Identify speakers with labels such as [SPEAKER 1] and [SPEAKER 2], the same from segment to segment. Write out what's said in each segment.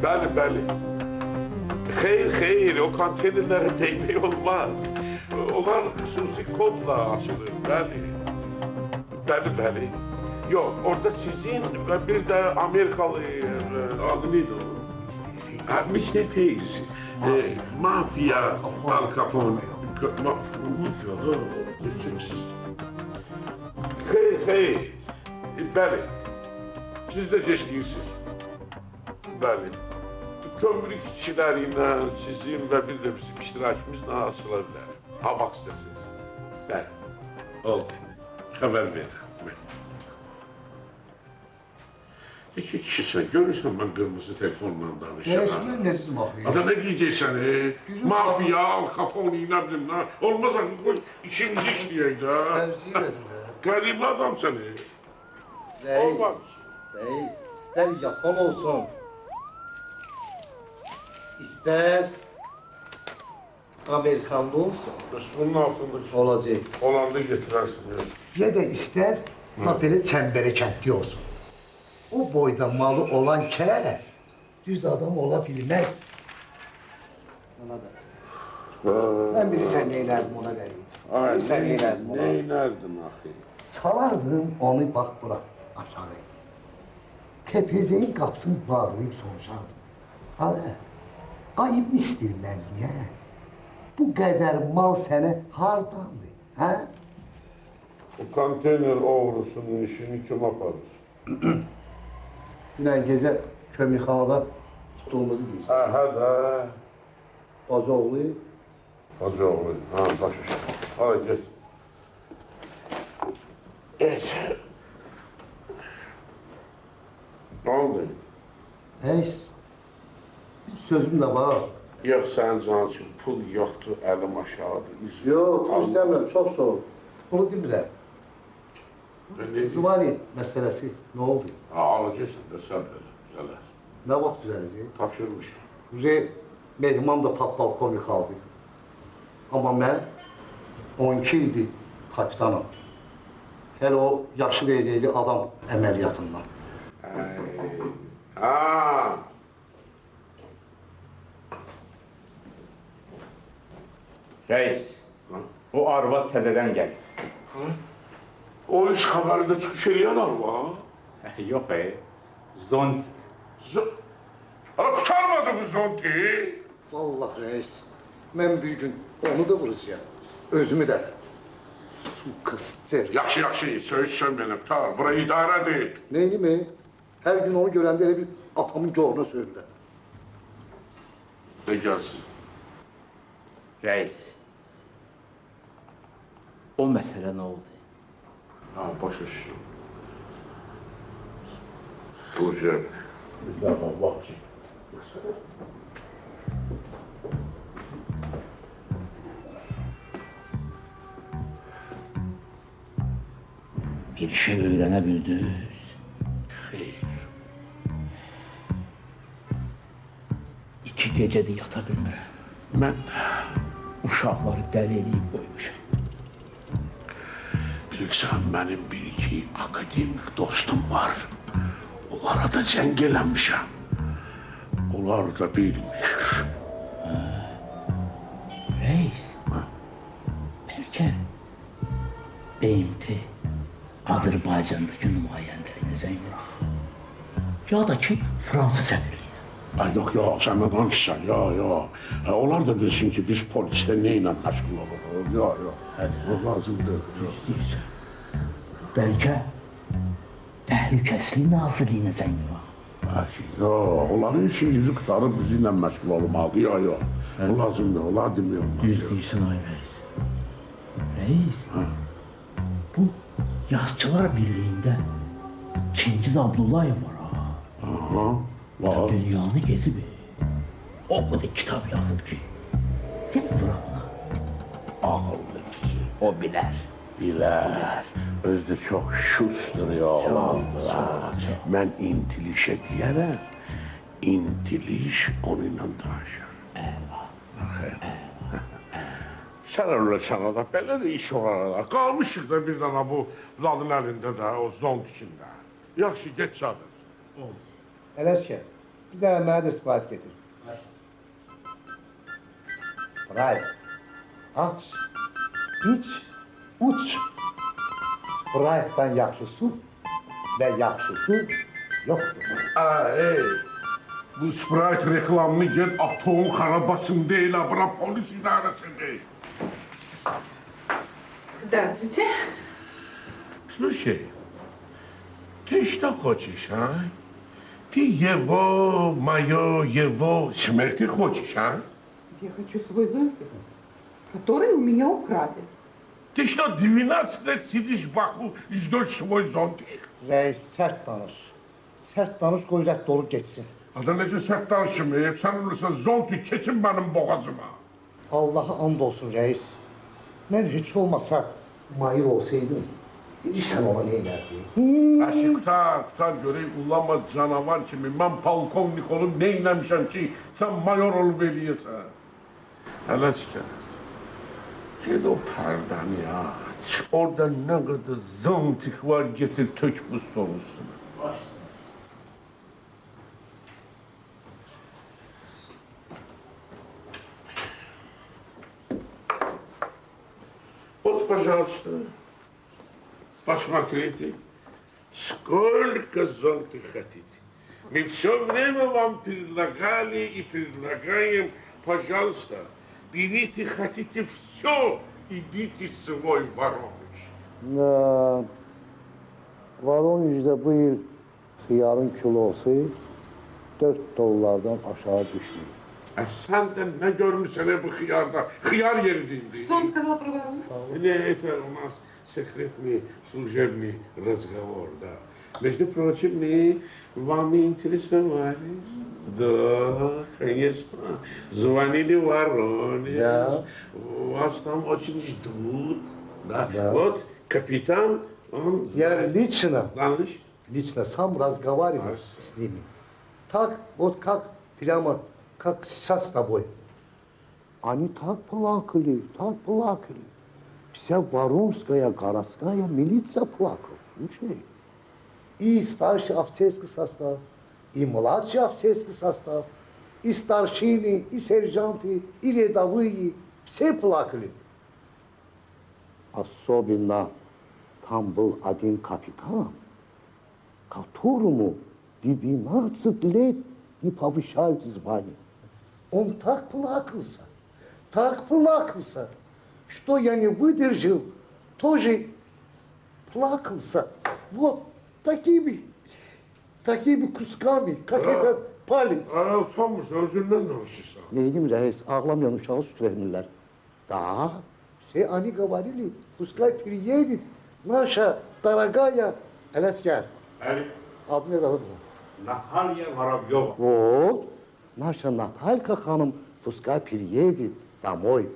[SPEAKER 1] Bəli, bəli. Xeyr, o konteynerlərə değmək olmaz. Onlar xüsusi kodla açılır, bəli. Bəli. Yok, orada sizin ve bir de Amerikalı adı neydi o? Mr. Feyz. Mafya, Al Capone. Mafya da Xeyr. Bəli. Siz də geçdiyirsiniz. Bəli. Kömürlük işçileriyle sizin ve bir de bizim iştirakimizle açıla bilər. Ha, bax istəsiniz. Bəli. Oldu. Xəbər verirəm. İki kişisən, görürsən mən qırmızı telefonla danışıram.
[SPEAKER 2] Ne dedim abi?
[SPEAKER 1] Ada ne diyeceksen mafya, Al Capone, ne bileyim ne. Olmaz akıl koy, işimizi işleyek de.
[SPEAKER 2] Terziyi dedim de.
[SPEAKER 1] Garip adam seni. Olmaz.
[SPEAKER 2] Reis, ister Japon olsun, ister Amerikanlı olsun.
[SPEAKER 1] Bunun altında
[SPEAKER 2] Olacak.
[SPEAKER 1] olanı getirersin.
[SPEAKER 2] Ya da ister böyle çembere kentli olsun. O boyda malı olan kes, düz adam olabilmez. Ona da. Ben biri sen neylerdim ona vereyim. Biri sen neylerdim ona.
[SPEAKER 1] Neylerdin ahi?
[SPEAKER 2] Salardım onu bak bırak aşağı. Kepezeğin kapısını bağlayıp soruşardım. Hani ayıp mistir ben diye. Bu kadar mal sene hardandı, ha?
[SPEAKER 1] O konteyner oğrusunun işini kim yapar?
[SPEAKER 2] Dünən gecə kömürxanada tutduğumuzu deyirsən.
[SPEAKER 1] Ha da.
[SPEAKER 2] Bacıoğlu.
[SPEAKER 1] Hacıoğlu. Ha, baş üstə. Hadi get. Geç. Ne oldu?
[SPEAKER 2] Heç. Sözüm də var.
[SPEAKER 1] Yox, sənin canın üçün pul yoxdur, əlim aşağıdır.
[SPEAKER 2] Yox, pul istəmirəm, çox sağ ol. Pulu demirəm. Zıvari məsələsi nə oldu?
[SPEAKER 1] Ha, alacaqsan da səbr elə, düzələr.
[SPEAKER 2] Nə vaxt düzələcək?
[SPEAKER 1] Tapşırmışam.
[SPEAKER 2] Uzay Mehman da patbalkonik aldı. Amma mən 12 ildir kapitanım. Hələ o yaşlı eyleyli adam əməliyyatından.
[SPEAKER 1] Ha.
[SPEAKER 3] Reis, bu arvad təzədən gəl.
[SPEAKER 1] O iş xəbərində çıxış eləyənlər var.
[SPEAKER 3] Yox zont.
[SPEAKER 1] Hala qutarmadı bu zonti.
[SPEAKER 2] Vallahi reis, mən bir gün onu da vuracağım. Özümü də. Su kısır.
[SPEAKER 1] Yaxşı, söğüşsən mənə, qutar. Burayı idarə deyil.
[SPEAKER 2] Neyini mi? Hər gün onu görəndə elə bir atamın coruna söylürlər.
[SPEAKER 1] Ne gəlsin?
[SPEAKER 3] Reis, o məsələ nə oldu?
[SPEAKER 1] Ha, başa düşdüm. Slujeb. Bir dəfə vaxt.
[SPEAKER 3] Bir şey öyrənə bildiniz?
[SPEAKER 1] Xeyr.
[SPEAKER 3] 2 gecədir yata bilmirəm.
[SPEAKER 1] Mən
[SPEAKER 3] Uşaqları dəli eləyib qoymuşam.
[SPEAKER 1] bilirsən, mənim bir-iki akademik dostum var. Onlara da zəng eləmişəm. Onlar da bilmir.
[SPEAKER 3] Reis, bəlkə BMT Azərbaycandakı nümayəndəliyinə zəng vuraq. Ya da ki, Fransa səfirliyi.
[SPEAKER 1] Yox, sən nə danışsan, yox. Onlar da bilsin ki, biz polisdə nə ilə məşğul oluruq. Yox. O lazımdır.
[SPEAKER 3] İstəyirsən. Bəlkə Təhlükəsizlik Nazirliyinə zəng vuraq.
[SPEAKER 1] Yox, onların işin yüzü qutarıb bizimlə məşğul olmalı. Yox. O lazımdır, onlar demək olmaz.
[SPEAKER 3] Düz deyirsən ay reis. Reis, bu Yazıçılar Birliyində Çingiz Abdullayev var ha.
[SPEAKER 1] Var.
[SPEAKER 3] Dünyanı gezib. O kadar kitap yazıb ki. Sen vura ona.
[SPEAKER 1] Ağıllı kişi.
[SPEAKER 3] O bilər.
[SPEAKER 1] Bilər. Özü də çox şustdur ya oğlandır. Mən intilişə deyərəm. İntiliş onunla danışır. Sən öləsən da belə də iş olaraq. Qalmışıq da bir dana bu zadın əlində də, o zont içində. Yaxşı, get çadır.
[SPEAKER 2] Ələskər, Bir de mənə də Sprite getir. Sprite. Aç, iç, uç. Sprite'dan yaxşı su ve yaxşısı yoktur.
[SPEAKER 1] Ey, bu Sprite reklamını gel Atom Karabas'ın değil, bura polis idaresinde.
[SPEAKER 4] Здравствуйте.
[SPEAKER 1] Слушай, ты что хочешь, а? Ты его, мое, его смерти хочешь, а?
[SPEAKER 4] Я хочу свой зонтик, который у меня украли.
[SPEAKER 1] Ты что, 12 лет сидишь в Баку, ждешь свой зонтик?
[SPEAKER 2] Reis sert danış. Sert danış qoy rədd olub geçsin.
[SPEAKER 1] Adam necə sert danışmayıb, sen olursan zontik keçin benim boğazıma.
[SPEAKER 2] Allah'a and olsun reis. Mən heç olmasa mayır olsaydım, bilirsən ona ne edərdi?
[SPEAKER 1] Aşı tutar göreyim, ulama canavar kimi, ben polkovnik olup ne inlemişim ki, sen mayor olup eləyəsən. Hələ şikayət. Gel o pərdanı aç, orada ne kadar zontik var, getir tök bu sorusunu. Вот, пожалуйста, посмотрите, сколько зонтик хотите. Мы все время вам предлагали и предлагаем, пожалуйста, берите, хотите все, идите свой Воронеж.
[SPEAKER 2] Voronej'de bu yıl xiyarın kilosu 4 dolardan aşağı düşmüyor.
[SPEAKER 1] Sen de ne görmüşsün bu hıyarda? Hıyar yeri değil.
[SPEAKER 4] Что он сказал про Воронеж?
[SPEAKER 1] Не, это у нас секретный служебный разговор, да. Между прочим, мы вами интересовались. Да, конечно. Звонили в Воронеж.
[SPEAKER 2] Да.
[SPEAKER 1] Вас там очень ждут. Да.
[SPEAKER 2] Да.
[SPEAKER 1] Вот капитан, он...
[SPEAKER 2] Я
[SPEAKER 1] Лично
[SPEAKER 2] сам разговаривал с ними. Так, вот как, прямо, как сейчас с тобой. Они так плакали. Вся Воронская городская милиция плакала. Слушай, и старший офицерский состав, и младший офицерский состав, и старшины, и сержанты, и рядовые, все плакали. Особенно там был один капитан, которому 12 лет не повышают звание. Он так плакался, что я не выдержал, тоже плакался. Вот такими кусками, как этот палец.
[SPEAKER 1] Utanmışsın, özünden danışırsan.
[SPEAKER 2] Neydim reis, ağlamayan uşağı süt vermirlər. Да, все они говорили, пускай приедет наша дорогая Элескер. Adı ne adı bu?
[SPEAKER 1] Natalya Varabyova.
[SPEAKER 2] Вот, наша Наталька ханым, пускай приедет домой.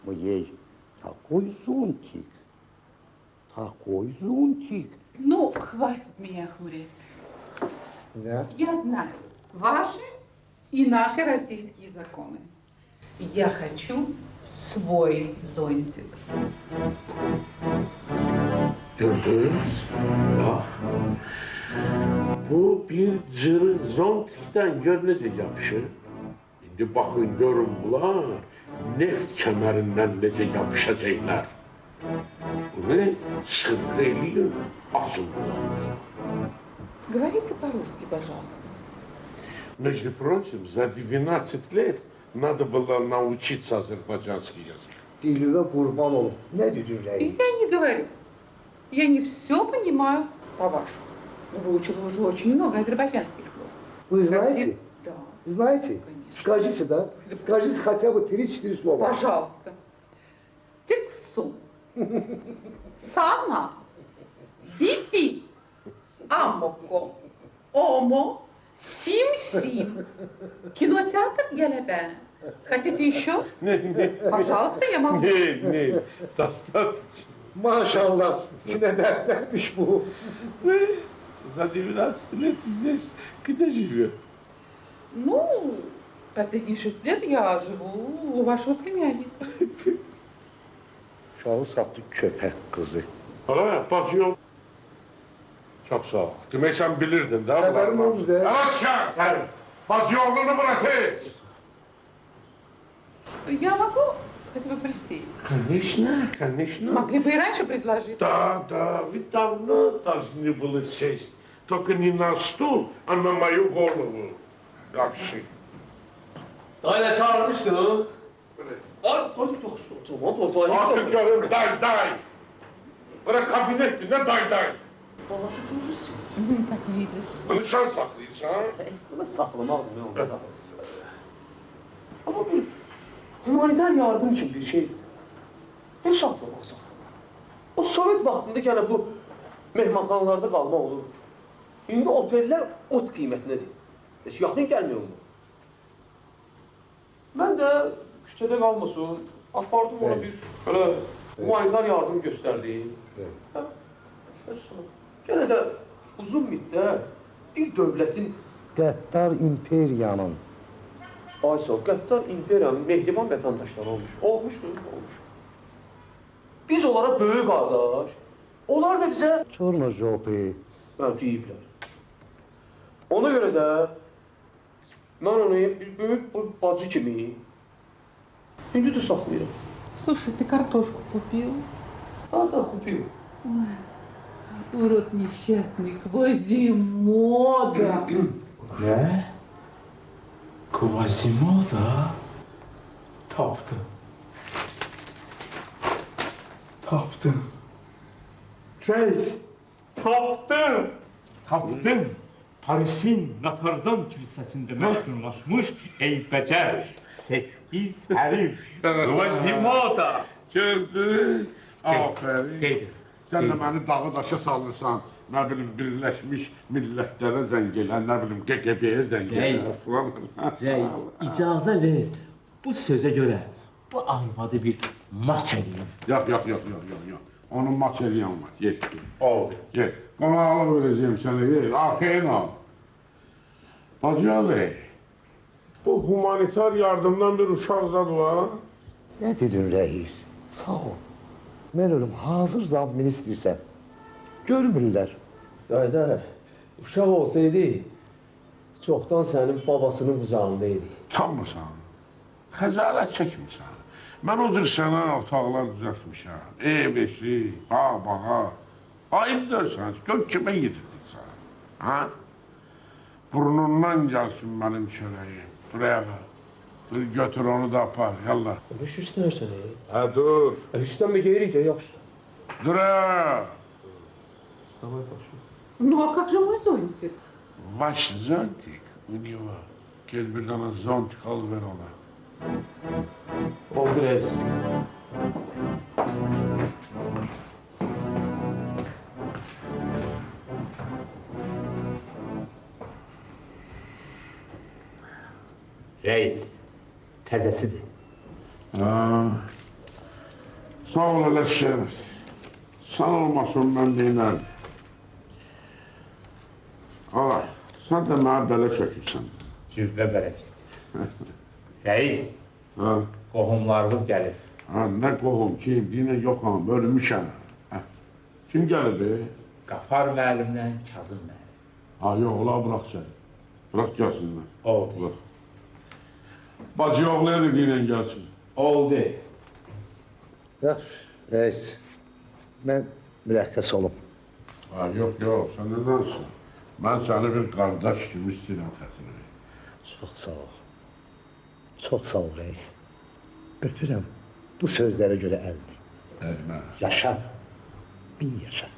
[SPEAKER 2] Мы ей такой зонтик.
[SPEAKER 4] Ну, хватит меня хмурить.
[SPEAKER 2] Да.
[SPEAKER 4] Я знаю ваши и наши российские законы. Я хочу свой зонтик.
[SPEAKER 1] Gördünüz? Bak. Bu bir cırık zontikten gör necə yapışır. İndi bakın görün bunlar neft kemerinden necə yapışacaklar. Bunu sırreliyin asıl bulamız.
[SPEAKER 4] Говорите по-русски, пожалуйста.
[SPEAKER 1] Между прочим, за 12 лет надо было научиться азербайджанский язык.
[SPEAKER 2] Diline kurban olun. Ne dedin reis?
[SPEAKER 4] Я не говорю. Я не все понимаю по-вашему. Выучила уже очень много азербайджанских слов.
[SPEAKER 2] Вы знаете?
[SPEAKER 4] Да.
[SPEAKER 2] Знаете?
[SPEAKER 4] Конечно.
[SPEAKER 2] Скажите, да? Скажите хотя бы 3-4 слова.
[SPEAKER 4] Пожалуйста. Тексу. Сана. Пипи. Амоко. Омо. Сим-сим. Кинотеатр Гелебе. Хотите еще? Пожалуйста, я могу.
[SPEAKER 1] Не, достаточно.
[SPEAKER 2] Maşallah. Sine dertlenmiş bu.
[SPEAKER 1] За 12 лет здесь где живет?
[SPEAKER 4] Ну, последние 6 лет я живу у вашего племянника.
[SPEAKER 2] Uşağı sattı köpek kızı.
[SPEAKER 1] Ha, pasyon. Çok sağ ol. Demek sen bilirdin değil mi?
[SPEAKER 2] Haberim oldu be.
[SPEAKER 1] Aşağı! Bacı oğlunu bırak tez.
[SPEAKER 4] Я могу хотя бы присесть?
[SPEAKER 1] Конечно.
[SPEAKER 4] Могли бы и раньше предложить.
[SPEAKER 1] Да, ведь давно должны были сесть. Только не на стул, а на мою голову. Yaxşı.
[SPEAKER 3] Dayla çağırmıştın o. Ay, yok.
[SPEAKER 1] Artık görüm, day. Bırak kabinettir, ne day.
[SPEAKER 4] Так видишь.
[SPEAKER 1] Bunu sen saklayırsan.
[SPEAKER 3] Buna saklamak ne olmaz. Ama bir humanitar yardım için bir şey. Ne saklamak? O Sovet vaxtında gene bu mehmanxanalarda qalma olur. İndi oteller ot qiymətinədir. Heç yaxın gəlmiyor mu? Mən də küçədə qalmasın, apardım ona bir böyle humanitar yardım göstərdim. Gene də uzun müddət bir dövlətin
[SPEAKER 2] Qəddar imperiyanın
[SPEAKER 3] Aysa, qəddar imperiyanın mehriban vətəndaşları olmuş. Biz onlara böyük qardaş, onlar da bizə
[SPEAKER 2] Çorno jopi
[SPEAKER 3] deyiblər. Ona görə də mən onu bir böyük bir bacı kimi indi də saxlayıram.
[SPEAKER 4] Слушай, ты картошку купил?
[SPEAKER 3] Da, kupuyum.
[SPEAKER 4] Урод несчастный, Квазимода.
[SPEAKER 5] Ne? Quasimodo taptım. Reis, taptım. Paris'in Notre Dame Kilisesi'nde meşhurlaşmış eybəcər 8 herif. Quasimodo.
[SPEAKER 1] Gördün. Aferin.
[SPEAKER 5] Qeyd.
[SPEAKER 1] Sen de beni dağı daşa salırsan, ne bileyim Birleşmiş Milletler'e zəng elə, ne bileyim KGB'ye zəng elə.
[SPEAKER 5] Reis.
[SPEAKER 1] falan.
[SPEAKER 5] Reis, icazə ver. Bu sözə görə bu arvadı bir maç edeyim.
[SPEAKER 1] Yok. Onun maç eləyan var. Gel. Oldu. Gel. Qonaqlıq verəcəyim sənə. Gel. Arxaya al. Bacı Ali, bu humanitar yardımdan bir uşaq zad var.
[SPEAKER 2] Ne dedin reis? Sağ ol. Ben ölüm hazır zammını istiyorsan. Görmürlər.
[SPEAKER 3] Dayda, uşaq olsaydı, çoxdan sənin babasının qucağındaydı.
[SPEAKER 1] Utanmırsan. Xəcalət çəkmirsən. Mən o cür sənə otaqlar düzəltmişəm. Ev, eşik, bağ, bağa. Ayıb dörsən, gör kimə yedirdik sən. Ha? Burnundan gəlsin mənim çörəyim. Dur ayağa. Dur götür onu da apar. Yallah.
[SPEAKER 3] Konuş istərsən,
[SPEAKER 1] Hə, dur.
[SPEAKER 3] İstəmə geyirik də, yaxşı.
[SPEAKER 1] Dur ayağa.
[SPEAKER 3] Давай başla.
[SPEAKER 4] Ну а как же мой зонтик?
[SPEAKER 1] Ваш зонтик у него. Gel bir tane zontik al ver ona.
[SPEAKER 3] Oldu reis.
[SPEAKER 5] Reis, təzəsidir.
[SPEAKER 1] Ha. Sağ ol Ələşşər. Sən olmasın mən deynərdim. Ala, sən də mənə belə çəkirsən.
[SPEAKER 5] Cüvvə bərəkət. Reis,
[SPEAKER 1] Ha?
[SPEAKER 5] qohumlarımız gəlir.
[SPEAKER 1] Ha, nə qohum, kim, deyinə yoxam, ölmüşəm. Hə. Kim gəlib?
[SPEAKER 5] Qafar müəllimlə Kazım müəllim.
[SPEAKER 1] Ha, yox, ola bırax sən. Bırax gəlsinlər.
[SPEAKER 5] Oldu.
[SPEAKER 1] Bırax. Bacı oğluya da deyinən gəlsin.
[SPEAKER 5] Oldu.
[SPEAKER 2] Yaxşı, reis. Ben mürəkkəs olum.
[SPEAKER 1] Ha, yox, sən nə danışsın? Mən səni bir qardaş kimi istəyirəm xətrini.
[SPEAKER 2] Çox sağ ol. Çox sağ ol reis. Öpürəm bu sözlərə görə əlini.
[SPEAKER 1] Əymən.
[SPEAKER 2] Yaşa. Bin yaşa.